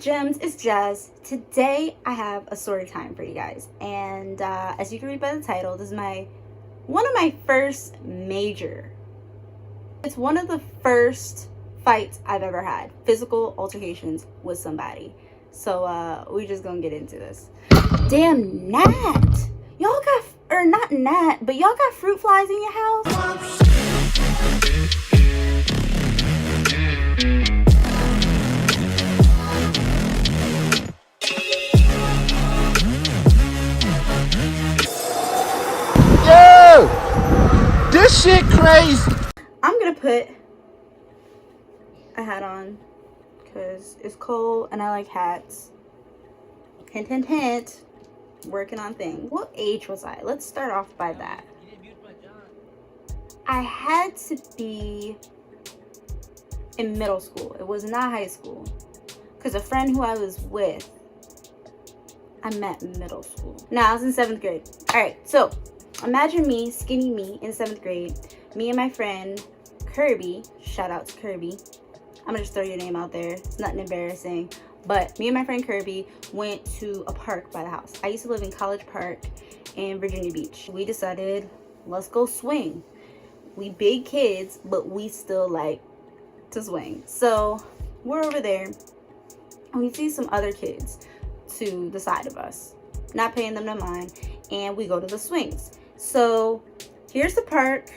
Gems? It's Jazz. Today I have a story time for you guys, and as you can read by the title, this is one of my first major. It's one of the first fights I've ever had, physical altercations with somebody. So we just gonna get into this. Damn, Nat, y'all got, or not Nat, but y'all got fruit flies in your house? Yo, this shit crazy. I'm gonna put a hat on because it's cold and I like hats. Hint, hint, hint. Working on things. What age was I? Let's start off by that. I had to be in middle school. It was not high school. Because a friend who I was with, I met in middle school. No, I was in 7th grade. Alright, so imagine me, skinny me, in 7th grade. Me and my friend Kirby, shout out to Kirby. I'm gonna just throw your name out there. It's nothing embarrassing. But me and my friend Kirby went to a park by the house. I used to live in College Park in Virginia Beach. We decided, let's go swing. We big kids, but we still like to swing. So we're over there and we see some other kids to the side of us, not paying them no mind, and we go to the swings. So here's the park.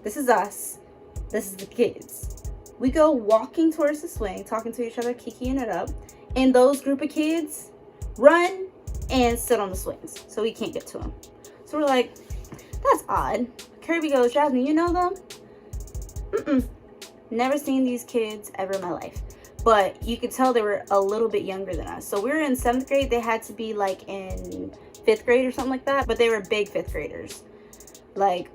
This is us. This is the kids. We go walking towards the swing, talking to each other, kikiing it up, and those group of kids run and sit on the swings, so we can't get to them. So we're like, that's odd. Kirby goes, Jasmine, you know them? Never seen these kids ever in my life. But you could tell they were a little bit younger than us. So we were in 7th grade. They had to be like in 5th grade or something like that. But they were big 5th graders. Like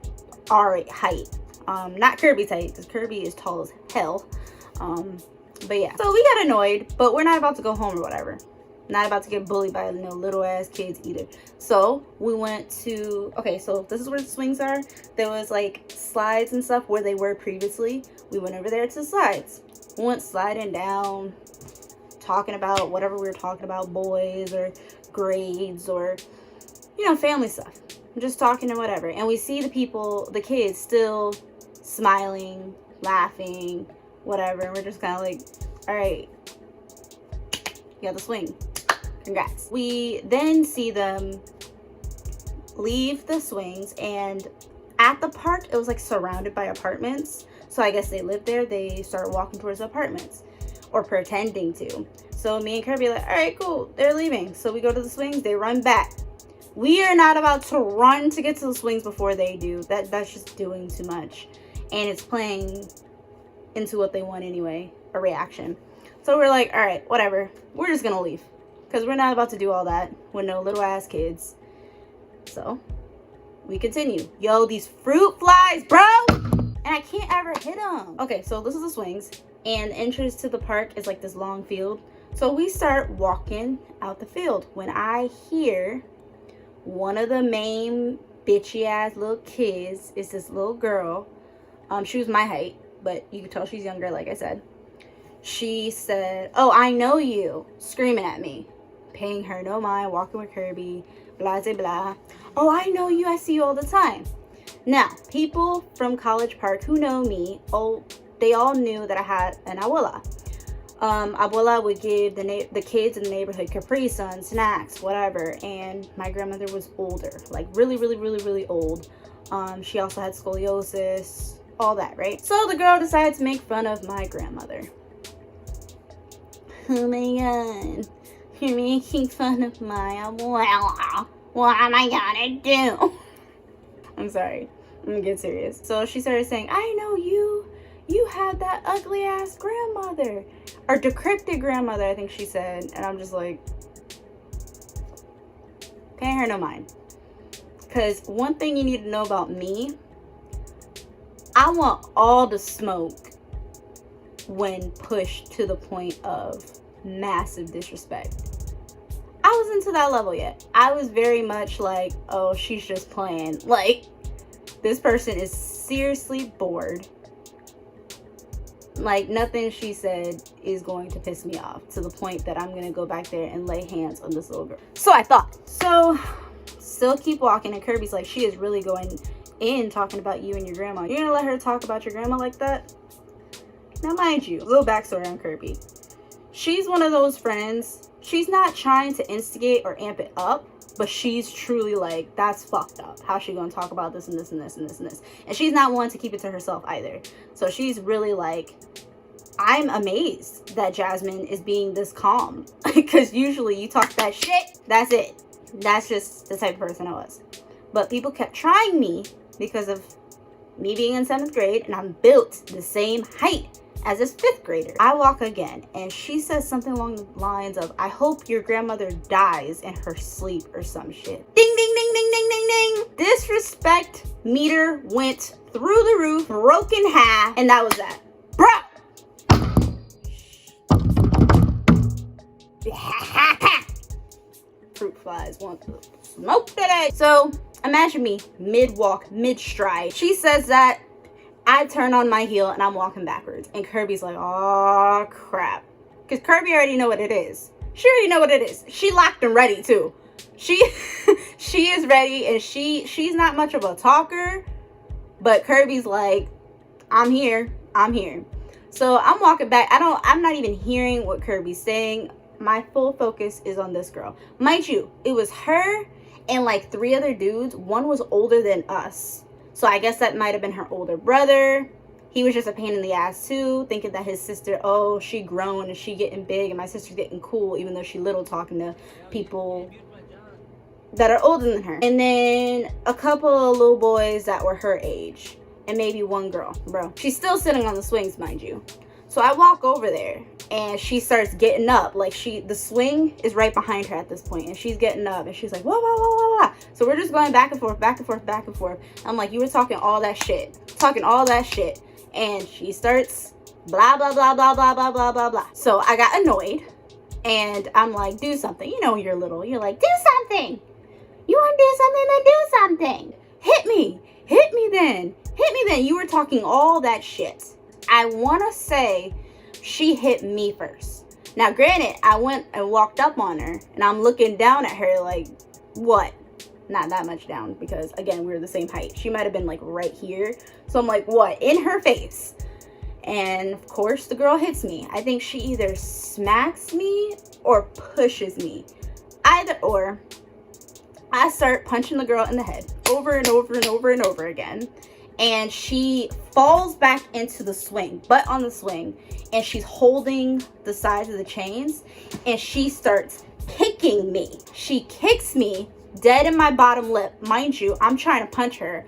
our height. Not Kirby's height, because Kirby is tall as hell. But yeah. So we got annoyed, but we're not about to go home or whatever. Not about to get bullied by no little ass kids either. So we went to, okay, so this is where the swings are. There was like slides and stuff where they were previously. We went over there to the slides. We went sliding down, talking about whatever we were talking about, boys or grades or, you know, family stuff. Just talking and whatever. And we see the kids still smiling, laughing, whatever. And we're just kind of like, all right, you got the swing. Congrats. We then see them leave the swings, and at the park, it was like surrounded by apartments. So I guess they lived there. They start walking towards the apartments, or pretending to. So me and Kirby are like, all right, cool. They're leaving. So we go to the swings. They run back. We are not about to run to get to the swings before they do. That's just doing too much. And it's playing into what they want anyway, a reaction. So we're like, all right, whatever. We're just going to leave. Because we're not about to do all that with no little ass kids. So we continue. Yo, these fruit flies, bro. And I can't ever hit them. Okay, so this is the swings. And the entrance to the park is like this long field. So we start walking out the field. When I hear one of the main bitchy ass little kids is this little girl. She was my height, but you can tell she's younger, like I said. She said, oh, I know you, screaming at me. Paying her no mind, walking with Kirby, blah, blah, blah. Oh, I know you, I see you all the time. Now, people from College Park who know me, they all knew that I had an abuela. Abuela would give the kids in the neighborhood Capri Sun, snacks, whatever. And my grandmother was older, like really, really, really, really old. She also had scoliosis, all that, right? So the girl decided to make fun of my grandmother. Oh my god, you're making fun of my abuela. What am I gonna do? I'm sorry, I'm gonna get serious. So she started saying, I know you. You had that ugly ass grandmother, or decrepit grandmother, I think she said. And I'm just like, paying her no mind. Because one thing you need to know about me, I want all the smoke when pushed to the point of massive disrespect. I wasn't to that level yet. I was very much like, oh, she's just playing. Like, this person is seriously bored Like, nothing she said is going to piss me off to the point that I'm going to go back there and lay hands on this little girl. So I thought. So, still keep walking. And Kirby's like, she is really going in talking about you and your grandma. You're going to let her talk about your grandma like that? Now, mind you, a little backstory on Kirby. She's one of those friends. She's not trying to instigate or amp it up. But she's truly like, that's fucked up. How's she going to talk about this and this and this and this and this? And she's not one to keep it to herself either. So she's really like, I'm amazed that Jasmine is being this calm. Because usually you talk that shit, that's it. That's just the type of person I was. But people kept trying me because of me being in 7th grade. And I'm built the same height as this 5th grader. I walk again and she says something along the lines of, I hope your grandmother dies in her sleep or some shit. Ding, ding, ding, ding, ding, ding, ding. Disrespect meter went through the roof, broke in half, and that was that. Bro! Fruit flies want to smoke today. So imagine me mid-walk, mid-stride. She says that. I turn on my heel and I'm walking backwards. And Kirby's like, oh, crap. Because Kirby already know what it is. She already know what it is. She locked and ready, too. She is ready, and she's not much of a talker. But Kirby's like, I'm here. I'm here. So I'm walking back. I'm not even hearing what Kirby's saying. My full focus is on this girl. Mind you, it was her and like 3 other dudes. One was older than us. So I guess that might have been her older brother. He was just a pain in the ass too, thinking that his sister, oh, she grown and she getting big and my sister's getting cool, even though she little, talking to people that are older than her. And then a couple of little boys that were her age. And maybe one girl, bro. She's still sitting on the swings, mind you. So I walk over there and she starts getting up. Like the swing is right behind her at this point. And she's getting up and she's like, whoa, whoa, whoa, whoa, whoa. So we're just going back and forth, back and forth, back and forth. I'm like, you were talking all that shit. And she starts blah, blah, blah, blah, blah, blah, blah, blah, blah. So I got annoyed and I'm like, do something. You know, you're little. You're like, do something. You want to do something, then do something. Hit me then. Hit me then. You were talking all that shit. I want to say she hit me first. Now, granted, I went and walked up on her, and I'm looking down at her like, what? Not that much down, because, again, we were the same height. She might have been, like, right here. So I'm like, what? In her face. And, of course, the girl hits me. I think she either smacks me or pushes me. Either or. I start punching the girl in the head over and over and over and over again. And she falls back into the swing, butt on the swing, and she's holding the sides of the chains, and she starts kicking me. She kicks me dead in my bottom lip. Mind you, I'm trying to punch her.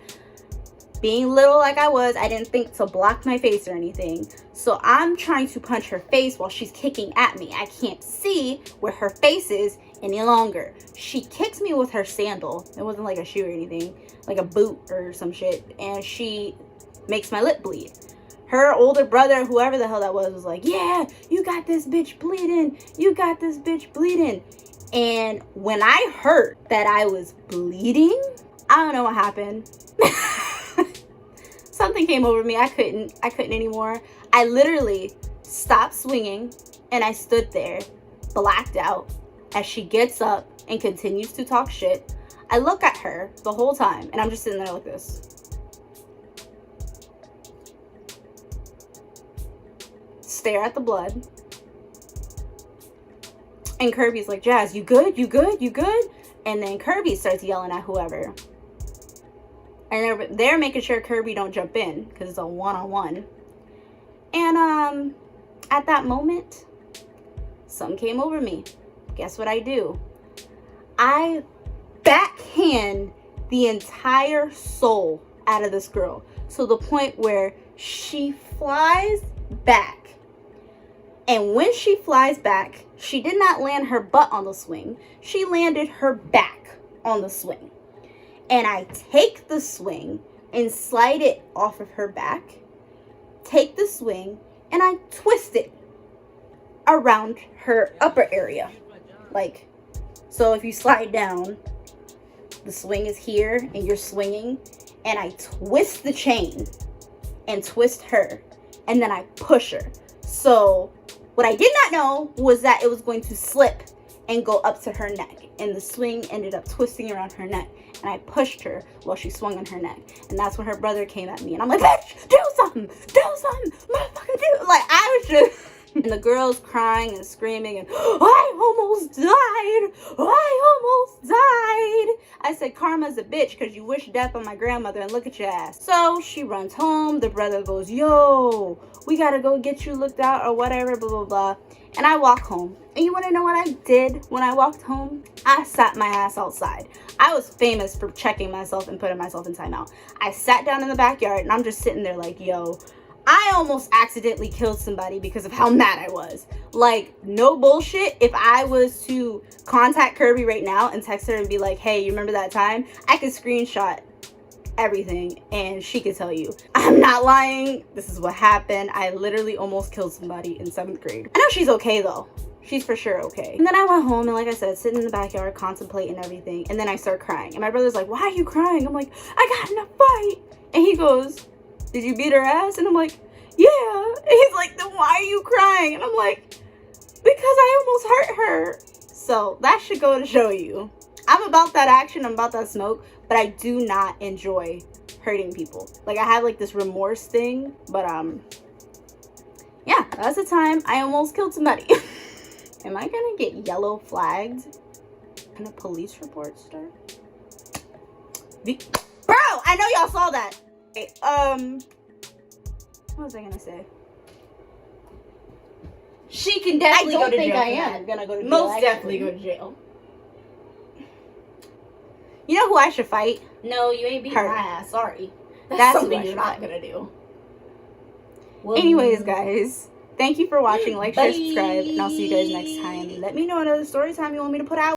Being little like I was, I didn't think to block my face or anything. So I'm trying to punch her face while she's kicking at me. I can't see where her face is any longer. She kicks me with her sandal. It wasn't like a shoe or anything, like a boot or some shit. And she makes my lip bleed. Her older brother, whoever the hell that was like, yeah, you got this bitch bleeding. You got this bitch bleeding. And when I heard that I was bleeding, I don't know what happened. Something came over me. I couldn't anymore. I literally stopped swinging and I stood there, blacked out, as she gets up and continues to talk shit. I look at her the whole time and I'm just sitting there like this. Stare at the blood. And Kirby's like, Jazz, you good? You good? You good? And then Kirby starts yelling at whoever. And they're making sure Kirby don't jump in because it's a one-on-one. And at that moment, something came over me. Guess what I do? I backhand the entire soul out of this girl. To the point where she flies back. And when she flies back, she did not land her butt on the swing. She landed her back on the swing. And I take the swing and slide it off of her back. Take the swing and I twist it around her upper area. Like, so if you slide down, the swing is here and you're swinging. And I twist the chain and twist her. and then I push her. So what I did not know was that it was going to slip and go up to her neck, and the swing ended up twisting around her neck, and I pushed her while she swung on her neck. And that's when her brother came at me, and I'm like, bitch, do something, motherfucker, do. Like, I was just, and the girl's crying and screaming, and I almost died. I said, karma's a bitch, because you wish death on my grandmother, and look at your ass. So she runs home. The brother goes, yo, we gotta go get you looked out or whatever, blah, blah, blah. And I walk home. And you want to know what I did when I walked home? I sat my ass outside. I was famous for checking myself and putting myself in timeout. I sat down in the backyard, and I'm just sitting there like, yo, I almost accidentally killed somebody because of how mad I was. Like, no bullshit. If I was to contact Kirby right now and text her and be like, hey, you remember that time? I could screenshot everything and she could tell you. I'm not lying. This is what happened. I literally almost killed somebody in 7th grade. I know she's okay though. She's for sure okay. And then I went home and, like I said, sitting in the backyard contemplating everything, and then I start crying. And my brother's like, why are you crying? I'm like, I got in a fight. And he goes, did you beat her ass? And I'm like, yeah. And he's like, then why are you crying? And I'm like, because I almost hurt her. So that should go to show you. I'm about that action, I'm about that smoke, but I do not enjoy hurting people. Like, I have like this remorse thing, but yeah, that's the time I almost killed somebody. Am I gonna get yellow flagged and a police report start? Bro, I know y'all saw that. Okay, what was I gonna say? She can definitely go to jail. I am gonna go to jail. Most definitely go to jail. You know who I should fight? No, you ain't beating her my ass. Sorry. That's something you're not gonna do. Well, anyways, guys, thank you for watching. Like, share, subscribe, and I'll see you guys next time. Let me know another story time you want me to put out.